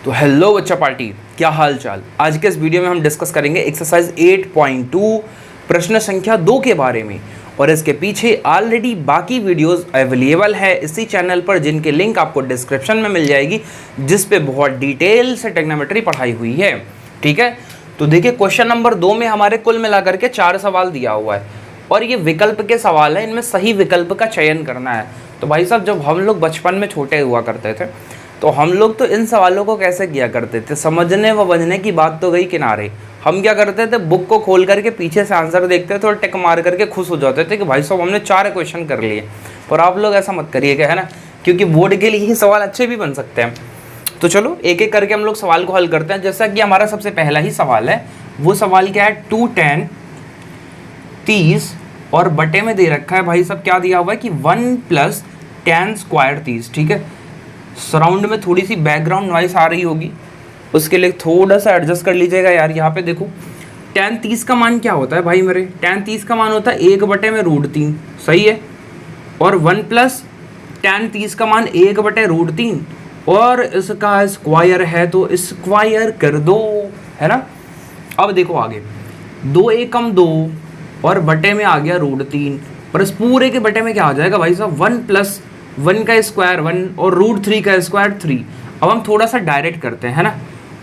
तो हेलो बच्चा पार्टी, क्या हाल चाल। आज के इस वीडियो में हम डिस्कस करेंगे एक्सरसाइज 8.2 प्रश्न संख्या 2 के बारे में। और इसके पीछे ऑलरेडी बाकी वीडियोस अवेलेबल है इसी चैनल पर, जिनके लिंक आपको डिस्क्रिप्शन में मिल जाएगी, जिस पे बहुत डिटेल से ट्रिग्नोमेट्री पढ़ाई हुई है। ठीक है, तो देखिए क्वेश्चन नंबर 2 में हमारे कुल मिलाकर के 4 सवाल दिया हुआ है और ये विकल्प के सवाल है, इनमें सही विकल्प का चयन करना है। तो भाई साहब, जब हम लोग बचपन में छोटे हुआ करते थे तो हम लोग तो इन सवालों को कैसे किया करते थे, समझने व बजने की बात तो गई किनारे। हम क्या करते थे, बुक को खोल करके पीछे से आंसर देखते थे और टिक मार करके खुश हो जाते थे कि भाई साहब हमने 4 क्वेश्चन कर लिए। पर आप लोग ऐसा मत करिएगा, है ना, क्योंकि बोर्ड के लिए ही सवाल अच्छे भी बन सकते हैं। तो चलो एक एक करके हम लोग सवाल को हल करते हैं। जैसा कि हमारा सबसे पहला ही सवाल है, वो सवाल क्या है, 2 10 30 और बटे में दे रखा है भाई साहब, क्या दिया हुआ है कि 1 + 10 स्क्वायर 30। ठीक है, सराउंड में थोड़ी सी बैकग्राउंड नॉइस आ रही होगी, उसके लिए थोड़ा सा एडजस्ट कर लीजिएगा यार। यहाँ पे देखो tan 30 का मान क्या होता है भाई मेरे, tan 30 का मान होता है 1/√3, सही है। और 1 + tan 30 का मान 1/√3 और इसका स्क्वायर है तो स्क्वायर कर दो, है ना। अब देखो आगे, 2 एकम 2 और बटे में आ गया √3, पर इस पूरे के बटे में क्या आ जाएगा भाई साहब, 1 + 1 का स्क्वायर 1 और √3 का स्क्वायर 3। अब हम थोड़ा सा डायरेक्ट करते हैं, है ना।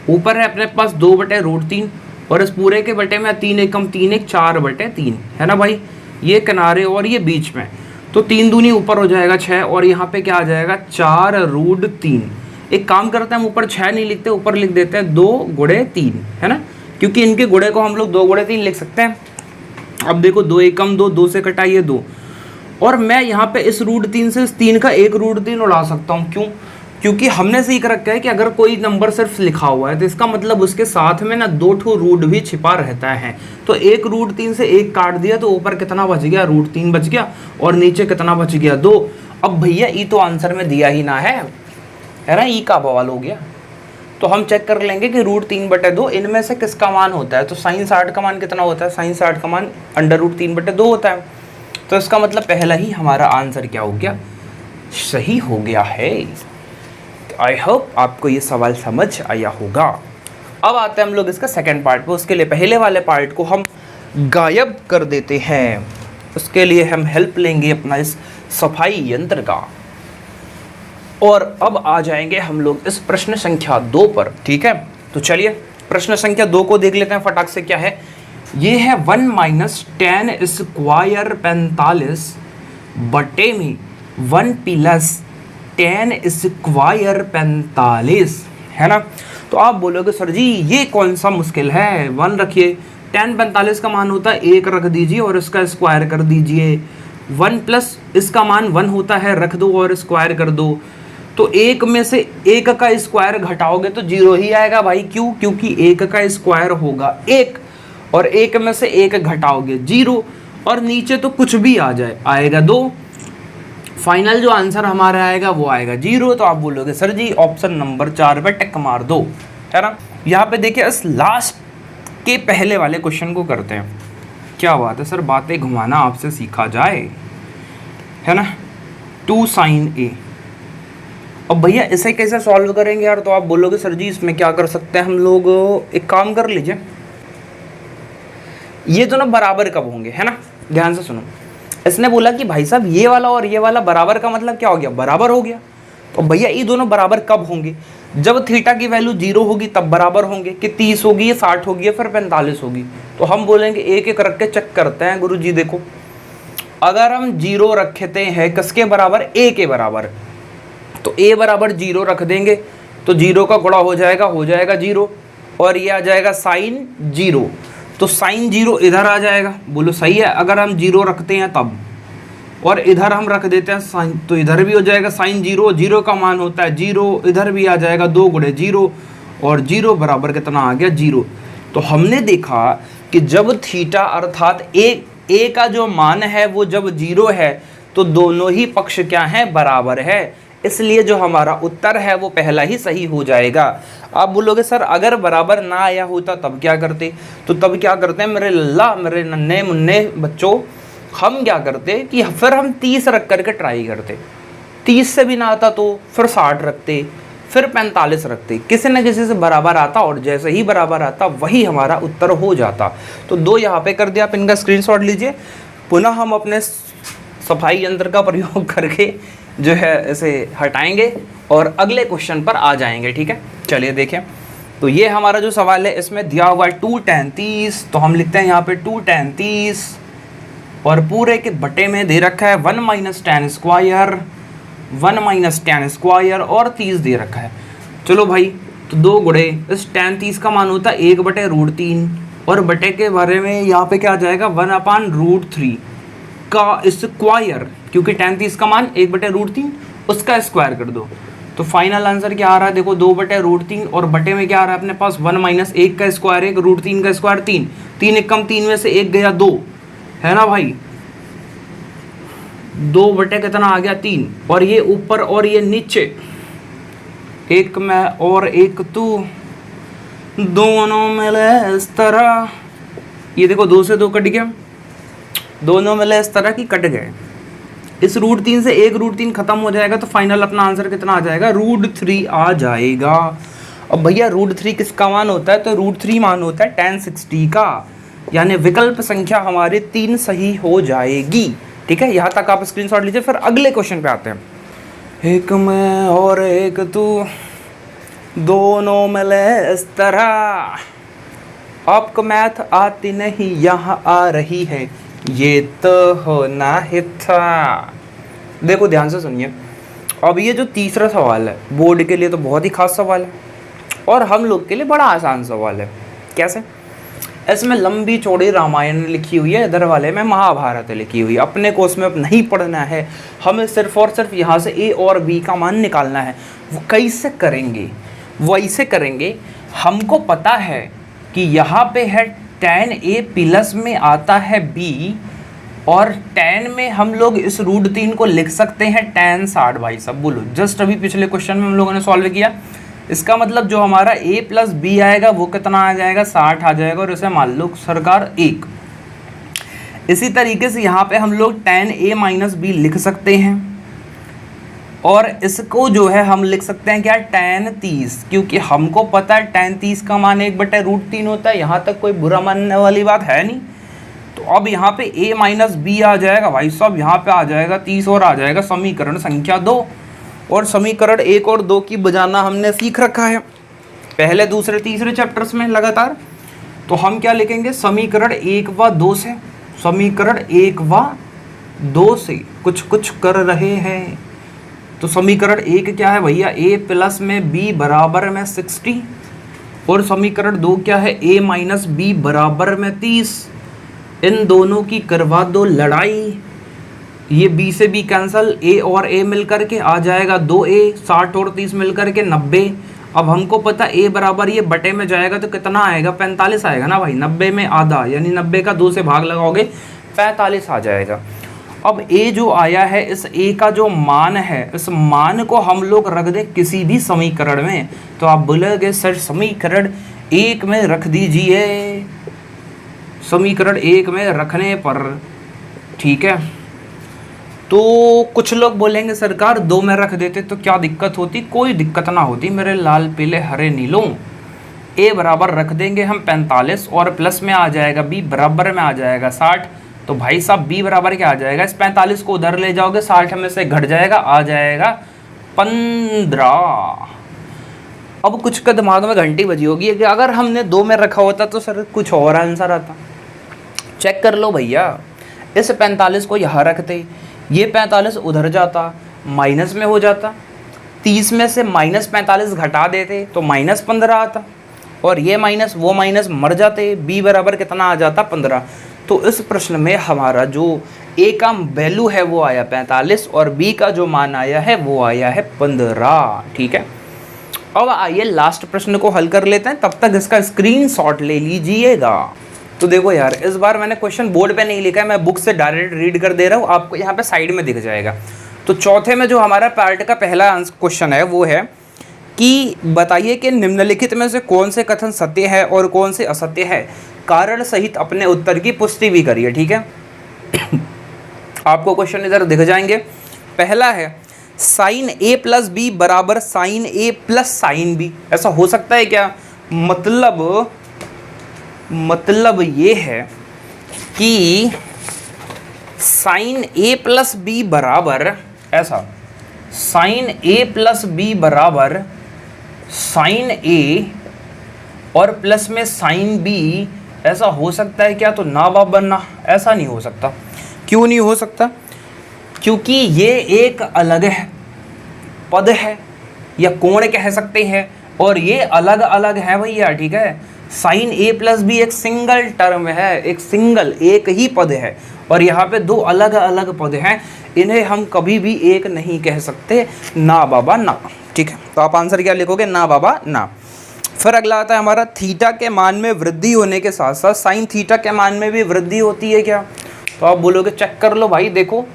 ऊपर है अपने पास 2/√3 और इस पूरे के बटे में 3 एकम 3 1 4/3, है ना भाई। ये किनारे और ये बीच में, तो 3 दूनी ऊपर हो जाएगा 6 और यहाँ पे क्या आ जाएगा 4√3। एक काम करते हैं, हम ऊपर 6 नहीं लिखते, ऊपर लिख देते हैं 2 × 3, है ना, क्योंकि इनके गुणे को हम लोग 2 × 3 लिख सकते हैं। अब देखो 2 एकम 2, 2 से कटाइए 2, और मैं यहाँ पे इस √3 से इस 3 का एक √3 उड़ा सकता हूँ। क्यों? क्योंकि हमने सीख रखा है कि अगर कोई नंबर सिर्फ लिखा हुआ है तो इसका मतलब उसके साथ में ना 2 ठो रूट भी छिपा रहता है। तो एक √3 से एक काट दिया तो ऊपर कितना बच गया, √3 बच गया, और नीचे कितना बच गया 2। अब भैया ई तो आंसर में दिया ही ना है ना, ई का बवाल हो गया। तो हम चेक कर लेंगे कि √3/2 इनमें से किसका मान होता है। तो sin 60 का मान कितना होता है, sin 60 का मान √3/2 होता है। तो इसका मतलब पहला ही हमारा आंसर क्या हो गया, सही हो गया है। आई होप आपको ये सवाल समझ आया होगा। अब आते हैं हम लोग इसका सेकंड पार्ट पे। उसके लिए पहले वाले पार्ट को हम गायब कर देते हैं। उसके लिए हम हेल्प लेंगे अपना इस सफाई यंत्र का। और अब आ जाएंगे हम लोग इस प्रश्न संख्या 2 पर। ठीक है, तो चलिए प्रश्न संख्या 2 को देख लेते हैं फटाक से। क्या है, ये है 1 - 10 स्क्वायर 45 बटे में 1 + 10 स्क्वायर 45, है ना। तो आप बोलोगे सर जी ये कौन सा मुश्किल है, 1 रखिए, 10 45 का मान होता है 1 रख दीजिए और इसका स्क्वायर कर दीजिए। 1 + इसका मान 1 होता है, रख दो और स्क्वायर कर दो। तो 1 में से 1 का स्क्वायर घटाओगे तो 0 ही आएगा भाई। क्यों? क्योंकि 1 का स्क्वायर होगा 1 और 1 में से 1 घटाओगे 0, और नीचे तो कुछ भी आ जाए आएगा 2। फाइनल जो आंसर हमारा आएगा वो आएगा 0। तो आप बोलोगे सर जी ऑप्शन नंबर 4 पे टिक मार दो, है ना। यहाँ पे देखिए इस लास्ट के पहले वाले क्वेश्चन को करते हैं। क्या बात है सर, बातें घुमाना आपसे सीखा जाए, है ना। 2 sin A। अब भैया इसे कैसे सॉल्व करेंगे यार, तो आप बोलोगे सर जी इसमें क्या कर सकते हैं हम लोग, एक काम कर लीजिए, ये दोनों बराबर कब होंगे, है ना। ध्यान से सुनो, इसने बोला कि भाई साहब ये वाला और ये वाला बराबर का मतलब क्या हो गया, बराबर हो गया। तो भैया ये दोनों बराबर कब होंगे, जब थीटा की वैल्यू 0 होगी तब बराबर होंगे। कि 30 होगी, 60 होगी या फिर 45 होगी। तो हम बोलेंगे एक एक रख के चेक करते हैं। गुरु जी देखो, अगर हम 0 रखते हैं किसके बराबर, a के बराबर, तो a बराबर 0 रख देंगे तो 0 का गुणा हो जाएगा 0, और ये आ जाएगा sin 0। तो sin 0 इधर आ जाएगा, बोलो सही है। अगर हम 0 रखते हैं तब, और इधर हम रख देते हैं sin, तो इधर भी हो जाएगा sin 0। 0 का मान होता है 0, इधर भी आ जाएगा 2 × 0, और 0 बराबर कितना आ गया 0। तो हमने देखा कि जब थीटा अर्थात a का जो मान है वो जब 0 है तो दोनों ही पक्ष क्या है, बराबर है। इसलिए जो हमारा उत्तर है वो पहला ही सही हो जाएगा। आप बोलोगे सर अगर बराबर ना आया होता तब क्या करते, तो तब क्या करते हैं मेरे लल्ला, मेरे नन्हे मुन्ने बच्चों, हम क्या करते कि फिर हम 30 रख करके ट्राई करते। 30 से भी ना आता तो फिर 60 रखते, फिर 45 रखते, किसी न किसी से बराबर आता और जैसे ही बराबर आता वही हमारा उत्तर हो जाता। तो 2 यहाँ पे कर दिया, आप इनका स्क्रीनशॉट लीजिए। पुनः हम अपने सफाई यंत्र का प्रयोग करके जो है इसे हटाएंगे और अगले क्वेश्चन पर आ जाएंगे, ठीक है। चलिए देखें, तो ये हमारा जो सवाल है इसमें दिया हुआ है 2 tan 30, तो हम लिखते हैं यहाँ पे 2 tan 30 और पूरे के बटे में दे रखा है 1 - tan स्क्वायर, 1 - tan स्क्वायर और 30 दे रखा है। चलो भाई, तो 2 गुणे इस tan 30 का मान होता है 1/√3 और बटे के बारे में यहाँ पे क्या आ जाएगा 1/√3 का स्क्वायर, क्योंकि tan 30 का मान 1/√3 उसका स्क्वायर कर दो। तो फाइनल आंसर क्या आ रहा है देखो 2/√3 और बटे में क्या आ रहा है अपने पास 1 - 1 का स्क्वायर 1, √3 का स्क्वायर 3, 3 एक कम 3 में से 1 गया 2, है ना भाई। 2 बटे कितना आ गया 3 और ये ऊपर और ये नीचे, एक मैं और एक तू, दोनों मिले इस तरह, ये देखो 2 से 2 कट गया, दोनों मिले इस तरह की कट गए। इस √3 से 1 √3 खत्म हो जाएगा तो फाइनल अपना आंसर कितना आ जाएगा √3 आ जाएगा। अब भैया √3 किसका मान होता है, तो √3 मान होता है tan 60 का, यानी विकल्प संख्या हमारी 3 सही हो जाएगी, ठीक है। यहाँ तक आप स्क्रीनशॉट लीजिए, फिर अगले क्वेश्चन पे आते हैं। एक मैं और एक तू, दोनों मिले इस तरह, आपको मैथ आती नहीं यहाँ आ रही है, ये तो होना ही था। देखो ध्यान से सुनिए, अब ये जो तीसरा सवाल है बोर्ड के लिए तो बहुत ही खास सवाल है और हम लोग के लिए बड़ा आसान सवाल है। कैसे? इसमें लंबी चौड़ी रामायण लिखी हुई है, इधर वाले में महाभारत लिखी हुई है। अपने को उसमें अब नहीं पढ़ना है, हमें सिर्फ और सिर्फ यहाँ से ए और बी का मान निकालना है। वो कैसे करेंगे? वो ऐसे करेंगे, हमको पता है कि यहाँ पे है tan a प्लस में आता है b और tan में हम लोग इस √3 को लिख सकते हैं tan 60। भाई सब बोलो, जस्ट अभी पिछले क्वेश्चन में हम लोगों ने सॉल्व किया। इसका मतलब जो हमारा a + b आएगा वो कितना आ जाएगा 60 आ जाएगा और इसे मान लो सरकार 1। इसी तरीके से यहाँ पे हम लोग tan a - b लिख सकते हैं और इसको जो है हम लिख सकते हैं क्या tan 30, क्योंकि हमको पता है tan 30 का मान 1/√3 होता है। यहाँ तक कोई बुरा मानने वाली बात है नहीं। तो अब यहाँ पे a - b आ जाएगा भाई साहब, यहाँ पे आ जाएगा 30 और आ जाएगा समीकरण संख्या 2। और समीकरण 1 और 2 की बजाना हमने सीख रखा है पहले दूसरे तीसरे चैप्टर्स में लगातार। तो हम क्या लिखेंगे, समीकरण 1 व 2 से, समीकरण 1 व 2 से कुछ कुछ कर रहे हैं। तो समीकरण 1 क्या है भैया, a प्लस में b बराबर में 60 और समीकरण 2 क्या है, a - b बराबर में 30। इन दोनों की करवा दो लड़ाई, ये b से b कैंसिल, a और a मिल करके आ जाएगा 2a, 60 और 30 मिल करके 90। अब हमको पता a बराबर ये बटे में जाएगा तो कितना आएगा 45 आएगा ना भाई, 90 में आधा यानी 90 का 2 से भाग लगाओगे 45 आ जाएगा। अब a जो आया है, इस a का जो मान है, इस मान को हम लोग रख दें किसी भी समीकरण में, तो आप बोलोगे सर समीकरण 1 में रख दीजिए। समीकरण 1 में रखने पर ठीक है, तो कुछ लोग बोलेंगे सरकार 2 में रख देते तो क्या दिक्कत होती, कोई दिक्कत ना होती मेरे लाल पीले हरे नीलों। a बराबर रख देंगे हम 45 और प्लस में आ जाएगा b बराबर में आ जाएगा 60। तो भाई साहब b बराबर क्या आ जाएगा, इस 45 को उधर ले जाओगे 60 में से घट जाएगा, आ जाएगा 15। अब कुछ का दिमाग में घंटी बजी होगी कि अगर हमने 2 में रखा होता तो सर कुछ और आंसर आता। चेक कर लो भैया, इस 45 को यहाँ रखते, ये 45 उधर जाता, माइनस में हो जाता, 30 में से -45 घटा देते तो -15 आता और ये माइनस वो माइनस मर जाते, b बराबर कितना आ जाता 15। तो इस प्रश्न में हमारा जो a का वैल्यू है वो आया 45 और b का जो मान आया है वो आया है 15। ठीक है, अब आइए लास्ट प्रश्न को हल कर लेते हैं, तब तक इसका स्क्रीनशॉट ले लीजिएगा। तो देखो यार, इस बार मैंने क्वेश्चन बोर्ड पे नहीं लिखा है, मैं बुक से डायरेक्ट रीड कर दे रहा हूँ, आपको यहाँ पे साइड में दिख जाएगा। तो चौथे में जो हमारा पार्ट का पहला क्वेश्चन है वो है कि बताइए कि निम्नलिखित में से कौन से कथन सत्य है और कौन से असत्य है, कारण सहित अपने उत्तर की पुष्टि भी करिए। ठीक है आपको क्वेश्चन इधर दिख जाएंगे। पहला है साइन ए प्लस बी बराबर साइन ए प्लस साइन बी, ऐसा हो सकता है क्या? मतलब ये है कि साइन ए प्लस बी बराबर ऐसा, साइन ए प्लस बी बराबर साइन ए और प्लस में साइन बी, ऐसा हो सकता है क्या? तो ना बाप बनना, ऐसा नहीं हो सकता। क्यों नहीं हो सकता? क्योंकि ये एक अलग है पद है या कोण कह सकते हैं, और ये अलग अलग है भैया, ठीक है। साइन ए प्लस बी एक सिंगल टर्म है, एक ही पद है, और यहाँ पे दो अलग अलग पद हैं, इन्हें हम कभी भी एक नहीं कह सकते, ना बाबा ना, ठीक है। तो आप आंसर क्या लिखोगे? ना बाबा ना। फिर अगला आता है हमारा, थीटा के मान में वृद्धि होने के साथ साथ साइन थीटा के मान में भी वृद्धि होती है क्या? तो आप बोलोगे चेक कर लो भाई, देखो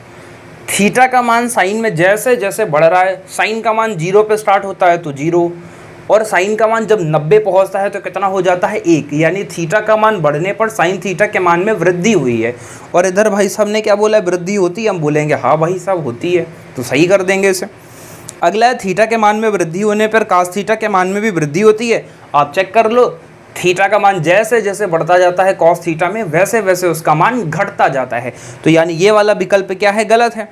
थीटा का मान साइन में जैसे जैसे बढ़ रहा है, साइन का मान 0 पे स्टार्ट होता है तो 0, और साइन का मान जब 90 पहुंचता है तो कितना हो जाता है? 1, यानी थीटा का मान बढ़ने पर साइन थीटा के मान में वृद्धि हुई है। और इधर भाई साहब ने क्या बोला है? वृद्धि होती है। हम बोलेंगे हाँ भाई साहब होती है, तो सही कर देंगे इसे। अगला है, थीटा के मान में वृद्धि होने पर कास थीटा के मान में भी वृद्धि होती है। आप चेक कर लो, थीटा का मान जैसे जैसे बढ़ता जाता है कॉस थीटा में, वैसे वैसे उसका मान घटता जाता है। तो यानी ये वाला विकल्प क्या है? गलत है।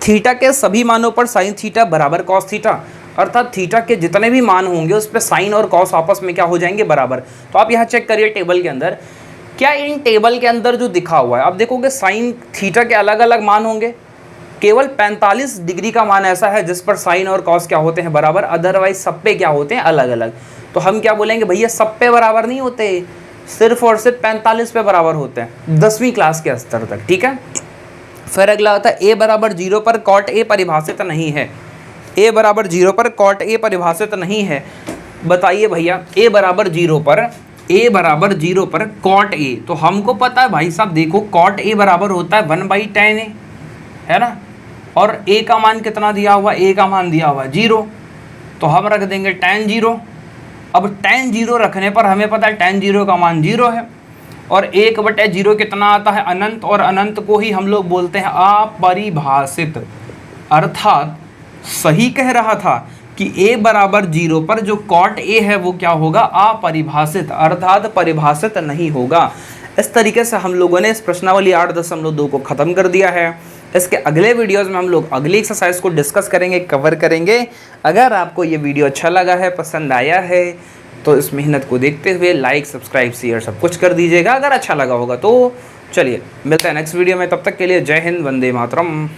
थीटा के सभी मानों पर साइन थीटा बराबर कॉस थीटा, अर्थात थीटा के जितने भी मान होंगे उस पर साइन और कॉस आपस में क्या हो जाएंगे? बराबर। तो आप यहाँ चेक करिए टेबल के अंदर, क्या इन टेबल के अंदर जो दिखा हुआ है आप देखोगे साइन थीटा के अलग अलग मान होंगे, केवल 45 डिग्री का मान ऐसा है जिस पर साइन और कॉस क्या होते हैं? बराबर, अदरवाइज सब पे क्या होते हैं? अलग अलग। तो हम क्या बोलेंगे भैया? सब पे बराबर नहीं होते, सिर्फ और सिर्फ 45 पे बराबर होते हैं 10वीं क्लास के स्तर तक, ठीक है। फिर अगला आता है, ए बराबर 0 पर कॉट ए परिभाषित नहीं है। ए बराबर 0 पर कॉट ए परिभाषित नहीं है, बताइए भैया। ए बराबर 0 पर कॉट ए, तो हमको पता है भाई साहब, देखो कॉट ए बराबर होता है 1/tan ए, है ना, और ए का मान कितना दिया हुआ? ए का मान दिया हुआ 0, तो हम रख देंगे tan 0। अब tan 0 रखने पर हमें पता है tan 0 का मान 0 है, और 1/0 कितना आता है? अनंत, और अनंत को ही हम लोग बोलते हैं अपरिभाषित। अर्थात सही कह रहा था कि ए बराबर 0 पर जो कॉट ए है वो क्या होगा? अपरिभाषित, अर्थात परिभाषित नहीं होगा। इस तरीके से हम लोगों ने इस प्रश्नावली 8.2 को ख़त्म कर दिया है। इसके अगले वीडियोस में हम लोग अगली एक्सरसाइज को डिस्कस करेंगे, कवर करेंगे। अगर आपको ये वीडियो अच्छा लगा है, पसंद आया है, तो इस मेहनत को देखते हुए लाइक, सब्सक्राइब, शेयर सब कुछ कर दीजिएगा अगर अच्छा लगा होगा तो। चलिए मिलते हैं नेक्स्ट वीडियो में, तब तक के लिए जय हिंद, वंदे मातरम।